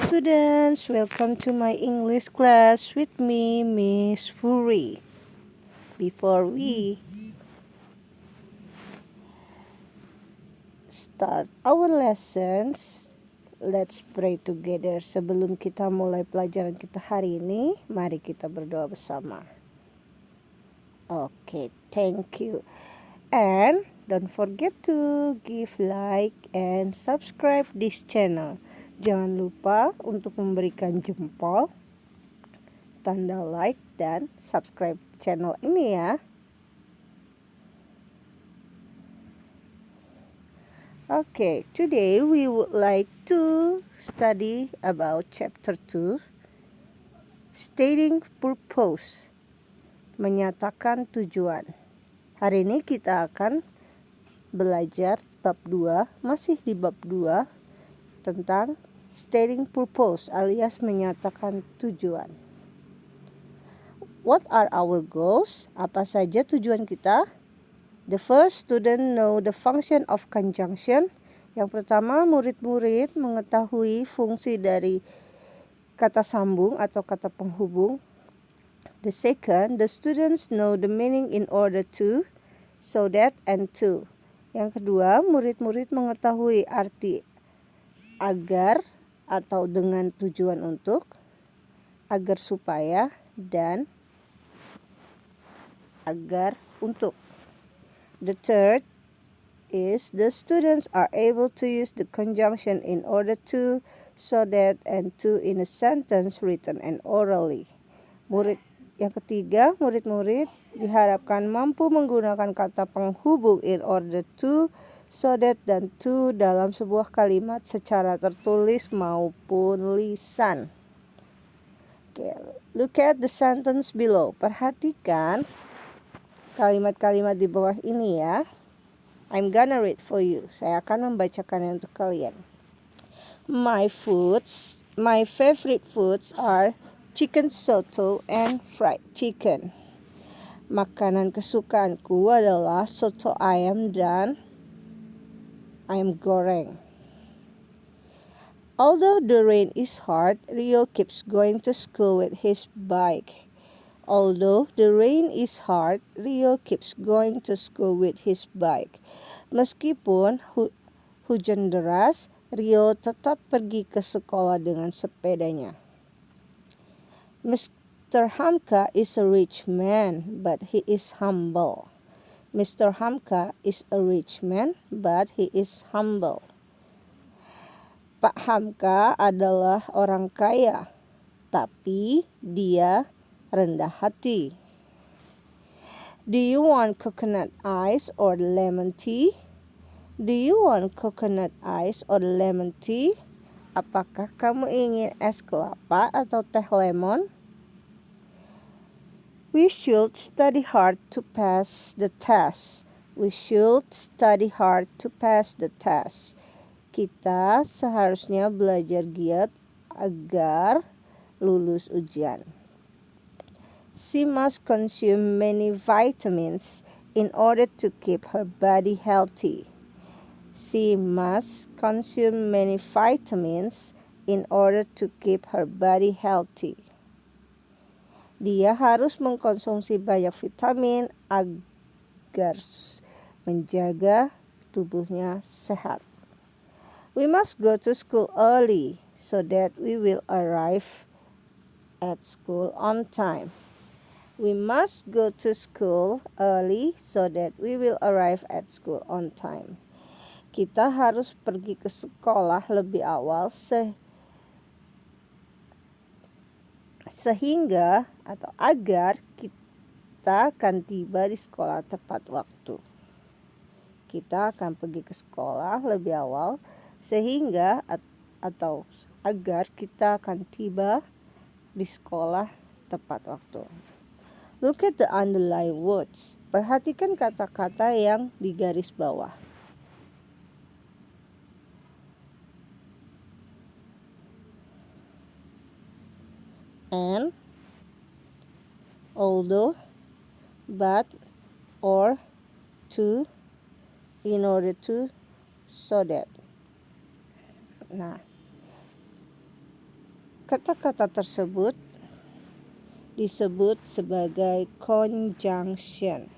students, welcome to my English class with me, Miss Furi. Before we start our lessons, let's pray together. Sebelum kita mulai pelajaran kita hari ini, mari kita berdoa bersama. Okay, thank you. And don't forget to give like and subscribe this channel. Jangan lupa untuk memberikan jempol, tanda like, dan subscribe channel ini ya. Okay, today we would like to study about chapter 2, stating purpose, menyatakan tujuan. Hari ini kita akan belajar bab 2, masih di bab 2, tentang stating purpose alias menyatakan tujuan. What are our goals? Apa saja tujuan kita? The first student know the function of conjunction. Yang pertama, murid-murid mengetahui fungsi dari kata sambung atau kata penghubung. The second, the students know the meaning in order to, so that, and to. Yang kedua, murid-murid mengetahui arti agar atau dengan tujuan untuk, agar supaya, dan agar untuk. The third is the students are able to use the conjunction in order to, so that, and to in a sentence written and orally. Yang ketiga, murid-murid diharapkan mampu menggunakan kata penghubung in order to, so that, dan to dalam sebuah kalimat secara tertulis maupun lisan. Okay, look at the sentence below. Perhatikan kalimat-kalimat di bawah ini ya. I'm gonna read for you. Saya akan membacakannya untuk kalian. My favorite foods are chicken soto and fried chicken. Makanan kesukaanku adalah soto ayam dan ayam goreng. Although the rain is hard, Rio keeps going to school with his bike. Although the rain is hard, Rio keeps going to school with his bike. Meskipun hujan deras, Rio tetap pergi ke sekolah dengan sepedanya. Mr. Hamka is a rich man, but he is humble. Mr. Hamka is a rich man, but he is humble. Pak Hamka adalah orang kaya, tapi dia rendah hati. Do you want coconut ice or lemon tea? Do you want coconut ice or lemon tea? Apakah kamu ingin es kelapa atau teh lemon? We should study hard to pass the test. We should study hard to pass the test. Kita seharusnya belajar giat agar lulus ujian. She must consume many vitamins in order to keep her body healthy. She must consume many vitamins in order to keep her body healthy. Dia harus mengkonsumsi banyak vitamin agar menjaga tubuhnya sehat. We must go to school early so that we will arrive at school on time. We must go to school early so that we will arrive at school on time. Kita harus pergi ke sekolah lebih awal sehingga atau agar kita akan tiba di sekolah tepat waktu. Kita akan pergi ke sekolah lebih awal sehingga atau agar kita akan tiba di sekolah tepat waktu. Look at the underlined words. Perhatikan kata-kata yang di garis bawah. And, although, but, or, to, in order to, so that. Nah, Kata-kata tersebut disebut sebagai conjunction.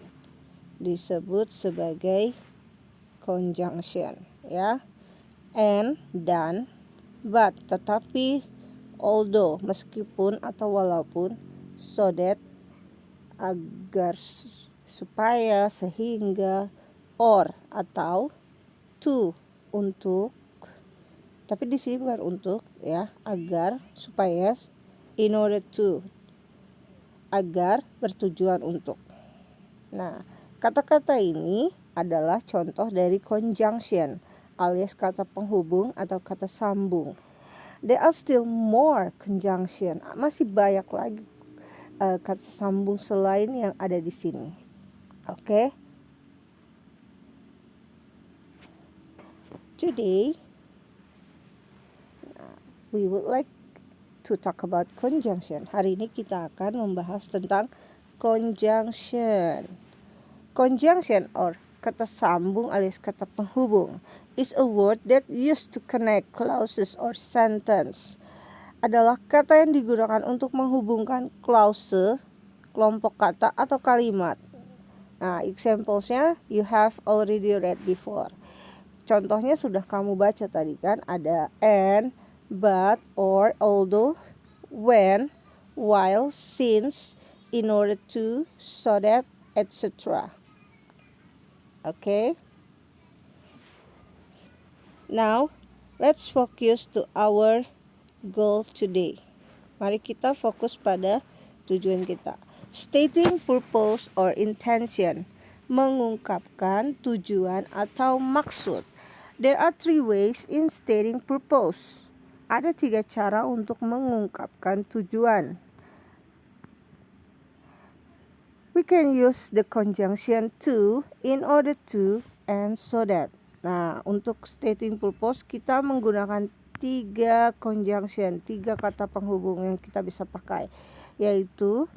Ya. And, dan, but, tetapi, although, meskipun atau walaupun, so that, agar, supaya, sehingga, or, atau, to, untuk. Tapi di sini bukan untuk, ya, agar, supaya, in order to, agar, bertujuan untuk. Nah, kata-kata ini adalah contoh dari conjunction alias kata penghubung atau kata sambung. There are still more conjunction. Masih banyak lagi kata sambung selain yang ada di sini. Oke. Today we would like to talk about conjunction. Hari ini kita akan membahas tentang conjunction. Conjunction or kata sambung alias kata penghubung is a word that used to connect clauses or sentence. Adalah kata yang digunakan untuk menghubungkan klause, kelompok kata atau kalimat. Nah, examplesnya you have already read before. Contohnya sudah kamu baca tadi kan, ada and, but, or, although, when, while, since, in order to, so that, etc. Okay. Now, let's focus to our goal today. Mari kita fokus pada tujuan kita. Stating purpose or intention, mengungkapkan tujuan atau maksud. There are 3 ways in stating purpose. Ada 3 cara untuk mengungkapkan tujuan. We can use the conjunction to, in order to, and so that. Nah, untuk stating purpose kita menggunakan 3 conjunction, 3 kata penghubung yang kita bisa pakai, yaitu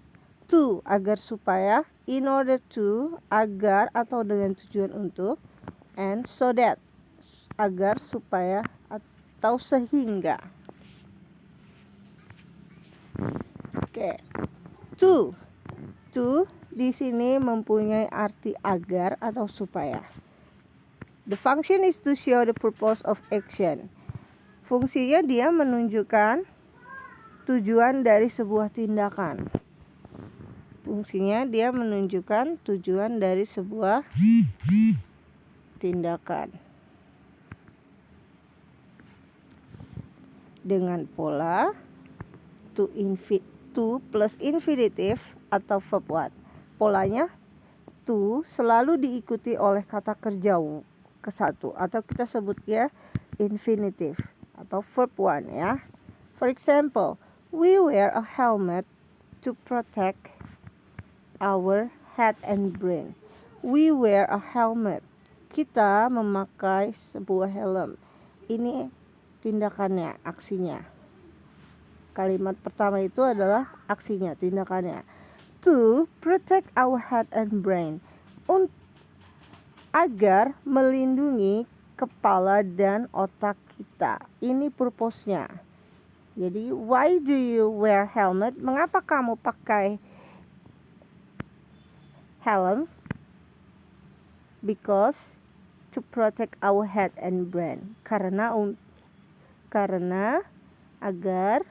to, agar supaya, in order to, agar atau dengan tujuan untuk, and so that, agar supaya atau sehingga. Oke. To di sini mempunyai arti agar atau supaya. The function is to show the purpose of action. Fungsinya dia menunjukkan tujuan dari sebuah tindakan. Dengan pola to plus infinitive atau verb one. Polanya to selalu diikuti oleh kata kerja ke-1 atau kita sebutnya infinitive atau verb one ya. For example, we wear a helmet to protect our head and brain. We wear a helmet. Kita memakai sebuah helm. Ini tindakannya, aksinya. Kalimat pertama itu adalah aksinya, tindakannya. To protect our head and brain. Agar melindungi kepala dan otak kita. Ini purpose-nya. Jadi, why do you wear helmet? Mengapa kamu pakai helm? Because to protect our head and brain. Karena agar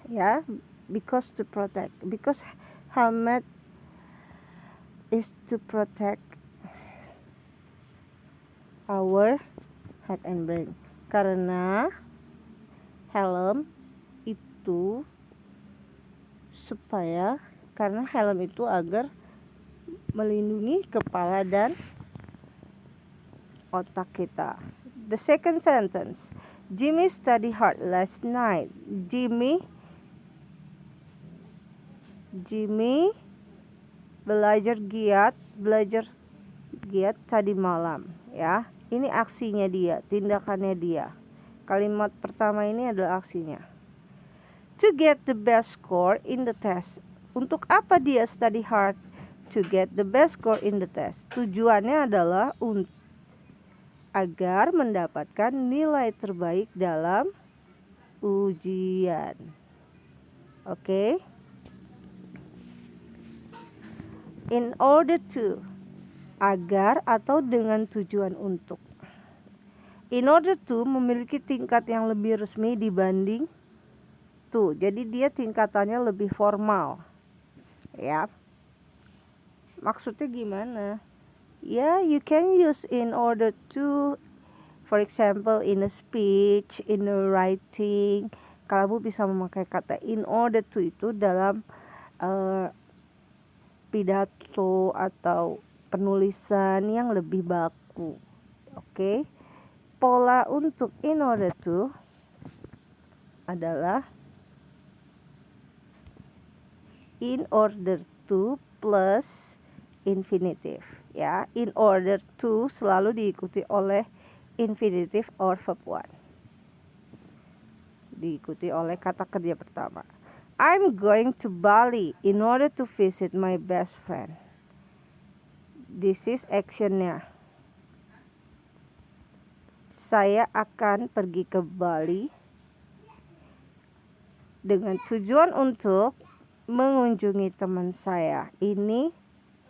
ya, because to protect. Because helmet is to protect our head and brain. Karena helm itu agar melindungi kepala dan otak kita. The second sentence. Jimmy studied hard last night. Jimmy belajar giat tadi malam ya. Ini aksinya dia, tindakannya dia. Kalimat pertama ini adalah aksinya. To get the best score in the test. Untuk apa dia study hard? To get the best score in the test. Tujuannya adalah agar mendapatkan nilai terbaik dalam ujian. Oke. In order to, agar atau dengan tujuan untuk. In order to memiliki tingkat yang lebih resmi dibanding to. Jadi dia tingkatannya lebih formal. Ya. Maksudnya gimana? Ya, you can use in order to, for example, in a speech, in a writing. Kamu bisa memakai kata in order to itu dalam pidato atau penulisan yang lebih baku. Oke. Pola untuk in order to adalah in order to plus infinitive. Ya, in order to selalu diikuti oleh infinitive or verb 1. Diikuti oleh kata kerja pertama. I'm going to Bali in order to visit my best friend. This is actionnya. Saya akan pergi ke Bali dengan tujuan untuk mengunjungi teman saya. Ini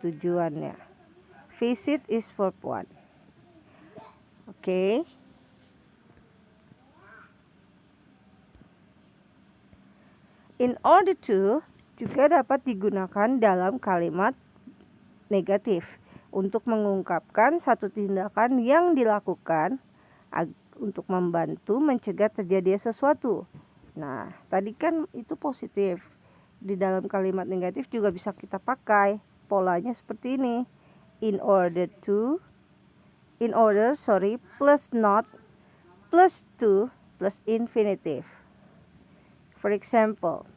tujuannya. Visit is verb 1. Oke. In order to juga dapat digunakan dalam kalimat negatif untuk mengungkapkan satu tindakan yang dilakukan untuk membantu mencegah terjadi sesuatu. Nah, tadi kan itu positif. Di dalam kalimat negatif juga bisa kita pakai. Polanya seperti ini. In order, plus not, plus to, plus infinitive. For example,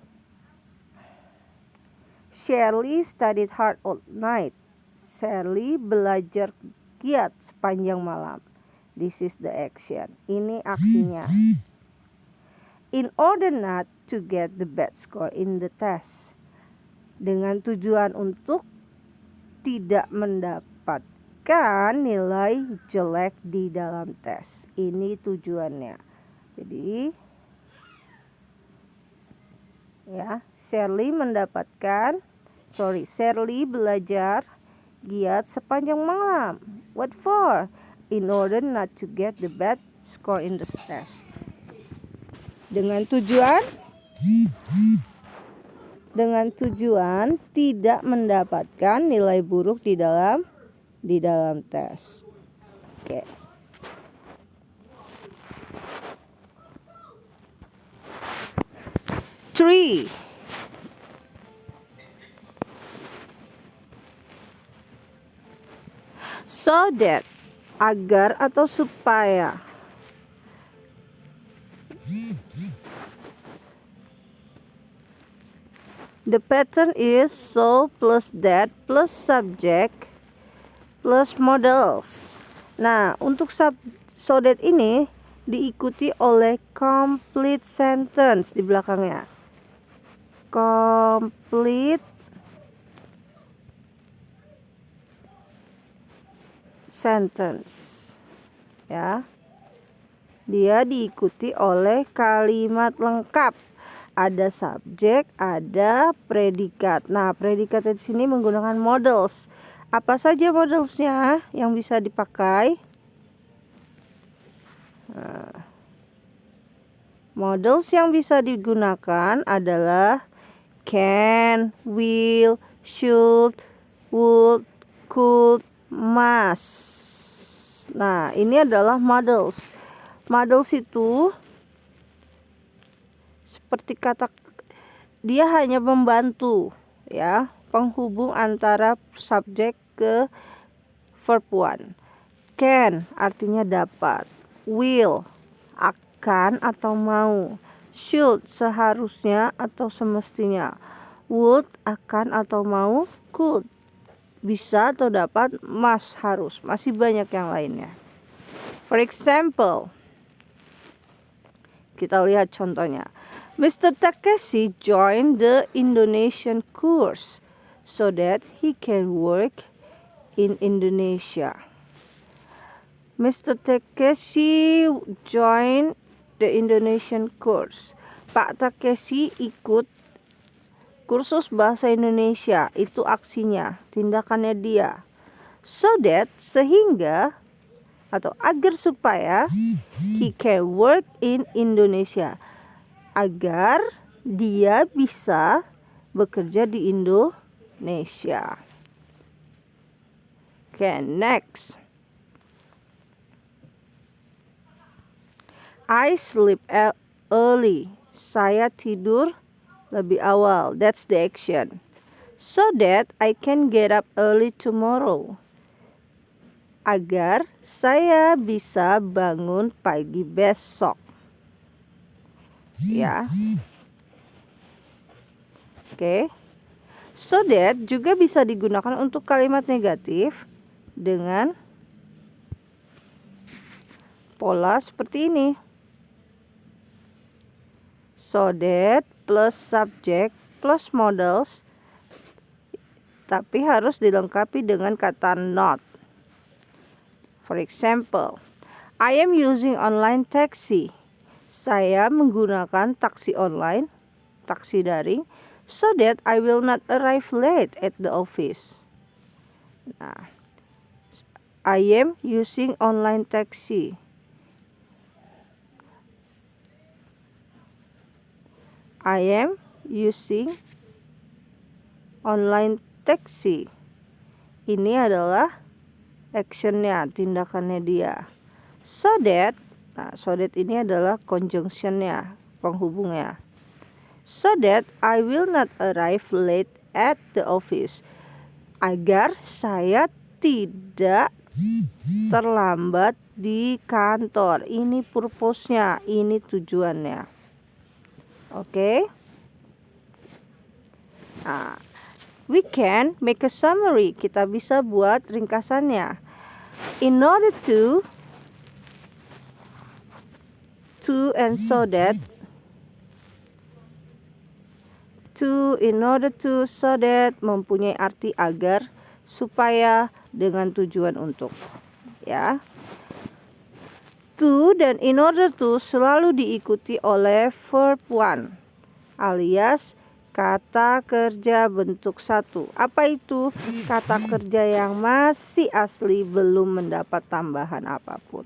Shirley studied hard all night. Shirley belajar giat sepanjang malam. This is the action. Ini aksinya. In order not to get the bad score in the test. Dengan tujuan untuk tidak mendapatkan nilai jelek di dalam tes. Ini tujuannya. Jadi ya, Shirley belajar giat sepanjang malam. What for? In order not to get the bad score in the test. Dengan tujuan tidak mendapatkan nilai buruk di dalam tes. Oke. Three. So that, agar atau supaya. The pattern is so plus that plus subject plus models. Nah, untuk so that ini diikuti oleh complete sentence di belakangnya. Complete sentence. Ya. Dia diikuti oleh kalimat lengkap. Ada subjek, ada predikat. Nah, predikat di sini menggunakan models. Apa saja modelsnya yang bisa dipakai? Nah, models yang bisa digunakan adalah can, will, should, would, could, must. Nah, ini adalah models. Models itu seperti kata, dia hanya membantu ya, penghubung antara subjek ke verb 1. Can artinya dapat, will akan atau mau, should seharusnya atau semestinya, would akan atau mau, could bisa atau dapat, must harus. Masih banyak yang lainnya. For example, kita lihat contohnya. Mr. Takeshi joined the Indonesian course so that he can work in Indonesia. Mr. Takeshi joined the Indonesian course. Pak Takeshi ikut kursus bahasa Indonesia. Itu aksinya, tindakannya dia. So that, sehingga atau agar supaya he can work in Indonesia. Agar dia bisa bekerja di Indonesia. Okay, next. I sleep early. Saya tidur lebih awal. That's the action. So that I can get up early tomorrow. Agar saya bisa bangun pagi besok. Ya. Oke. So that juga bisa digunakan untuk kalimat negatif dengan pola seperti ini. So that plus subject plus modals, tapi harus dilengkapi dengan kata not. For example, I am using online taxi. Saya menggunakan taksi online, taksi daring, so that I will not arrive late at the office. Nah, I am using online taxi. I am using online taxi. Ini adalah actionnya, tindakannya dia. So that, nah so that ini adalah conjunctionnya, penghubungnya. So that I will not arrive late at the office. Agar saya tidak terlambat di kantor. Ini purpose-nya, ini tujuannya. Oke. Nah, we can make a summary. Kita bisa buat ringkasannya. In order to and so that. To, in order to, so that mempunyai arti agar, supaya, dengan tujuan untuk. Ya. To dan in order to selalu diikuti oleh verb one, alias kata kerja bentuk satu. Apa itu? Kata kerja yang masih asli, belum mendapat tambahan apapun.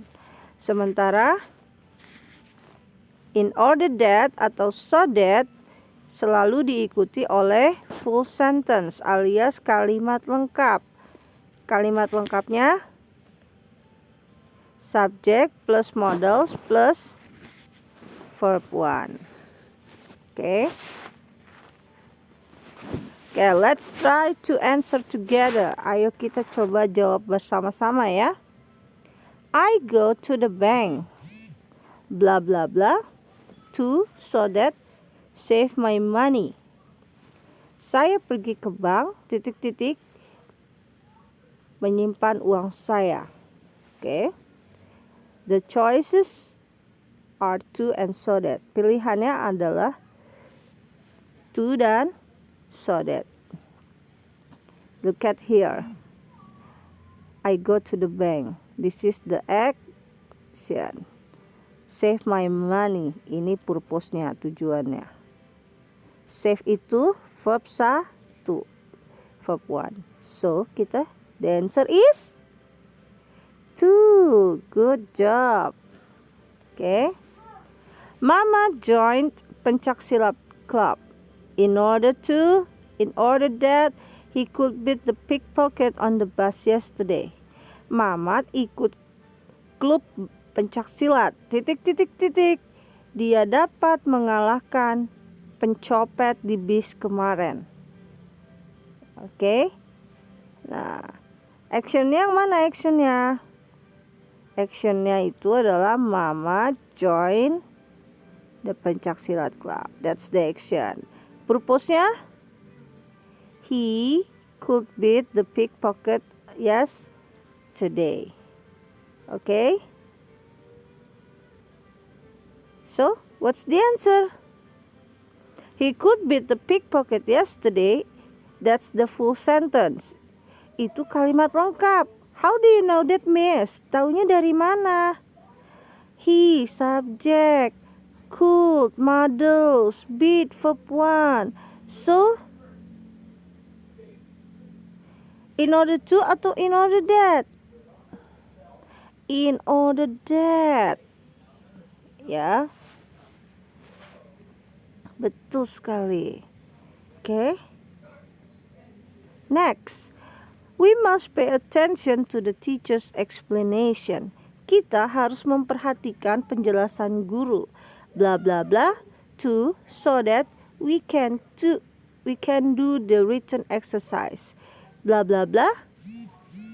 Sementara in order that atau so that selalu diikuti oleh full sentence, alias kalimat lengkap. Kalimat lengkapnya subject plus modals plus verb one. Okay, let's try to answer together. Ayo kita coba jawab bersama-sama ya. I go to the bank. Blah blah blah. To, so that, save my money. Saya pergi ke bank, titik-titik, menyimpan uang saya. Okay. The choices are to and so that. Pilihannya adalah to dan so that. Look at here. I go to the bank. This is the action. Save my money. Ini purpose-nya, tujuannya. Save itu verb satu. Verb one. So, the answer is 2. Good job. Okay. Mama joined pencaksilat club in order that he could beat the pickpocket on the bus yesterday. Mamat ikut klub pencaksilat, titik-titik-titik. Dia dapat mengalahkan pencopet di bis kemarin. Oke. Nah, actionnya yang mana actionnya? Actionnya itu adalah Mama join the pencaksilat club. That's the action. Purpose-nya? He could beat the pickpocket yesterday. Okay? So, what's the answer? He could beat the pickpocket yesterday. That's the full sentence. Itu kalimat lengkap. How do you know that, Miss? Taunya dari mana? he, subject, could, models, beat, verb 1. So, in order to atau in order that? In order that. Ya. Betul sekali. Oke. Next. We must pay attention to the teacher's explanation. Kita harus memperhatikan penjelasan guru. Bla bla bla. To so that we can do the written exercise. Bla bla bla.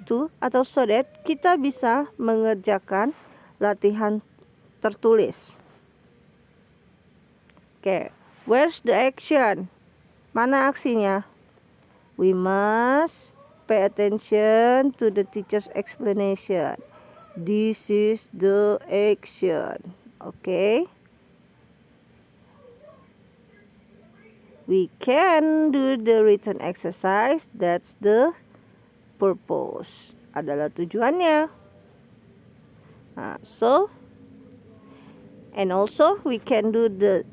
To atau so that kita bisa mengerjakan latihan tertulis. Oke. Where's the action? Mana aksinya? We must pay attention to the teacher's explanation. This is the action. Okay. We can do the written exercise. That's the purpose. Adalah tujuannya. So, and also we can do the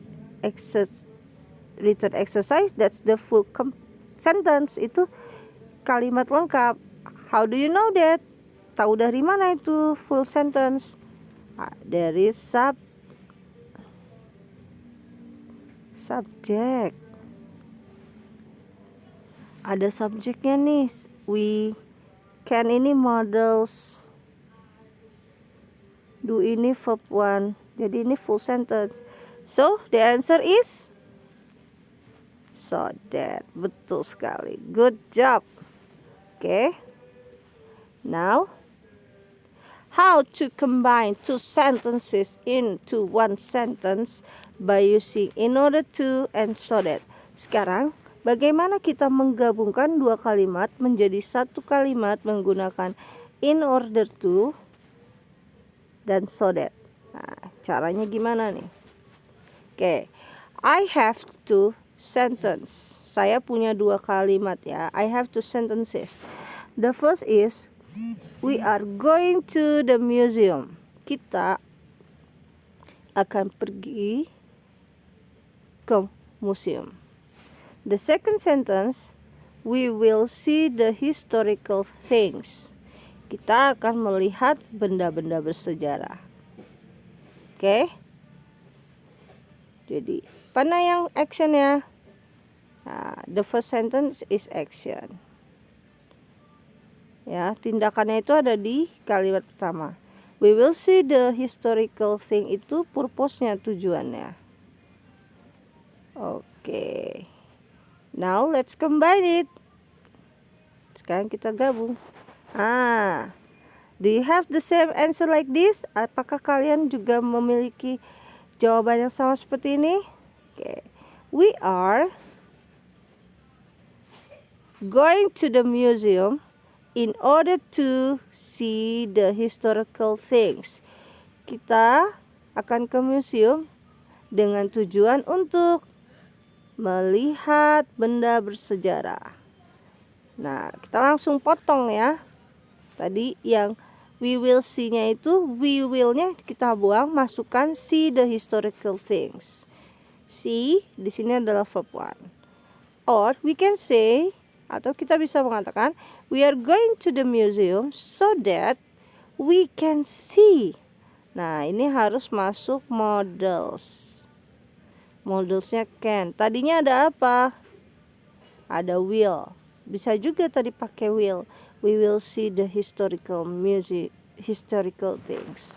written exercise. That's the full sentence. Itu kalimat lengkap. How do you know that? Tahu dari mana itu full sentence? There is subject. Ada subjeknya nih. We can ini models. Do ini verb 1. Jadi ini full sentence. So the answer is so that. Betul sekali. Good job. Okay. Now, how to combine two sentences into one sentence by using in order to and so that. Sekarang, bagaimana kita menggabungkan dua kalimat menjadi satu kalimat menggunakan in order to dan so that. Nah, caranya gimana nih? Oke. I have two sentence. Saya punya dua kalimat ya. I have two sentences. The first is we are going to the museum. Kita akan pergi ke museum. The second sentence, we will see the historical things. Kita akan melihat benda-benda bersejarah. Oke? Jadi, mana yang actionnya? Nah, the first sentence is action. Ya, tindakannya itu ada di kalimat pertama. We will see the historical thing, itu purpose-nya, tujuannya. Oke. Now let's combine it. Sekarang kita gabung. Do you have the same answer like this? Apakah kalian juga memiliki jawaban yang sama seperti ini? Oke. We are going to the museum in order to see the historical things. Kita akan ke museum dengan tujuan untuk melihat benda bersejarah. Nah, kita langsung potong ya. Tadi yang we will see-nya itu, we will-nya kita buang, masukkan see the historical things. See di sini adalah verb 1. Or we can say, atau kita bisa mengatakan, we are going to the museum so that we can see. Nah, ini harus masuk models. Modelsnya can. Tadinya ada apa? Ada will. Bisa juga tadi pakai will. We will see the historical things.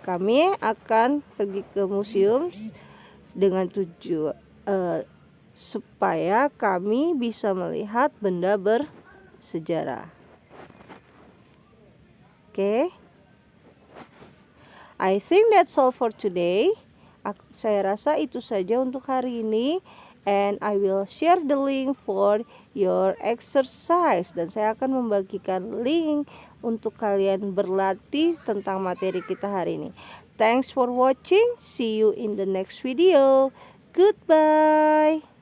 Kami akan pergi ke museum dengan tujuan supaya kami bisa melihat benda bersejarah. Oke. I think that's all for today. Saya rasa itu saja untuk hari ini. And I will share the link for your exercise. Dan saya akan membagikan link untuk kalian berlatih tentang materi kita hari ini. Thanks for watching. See you in the next video. Goodbye.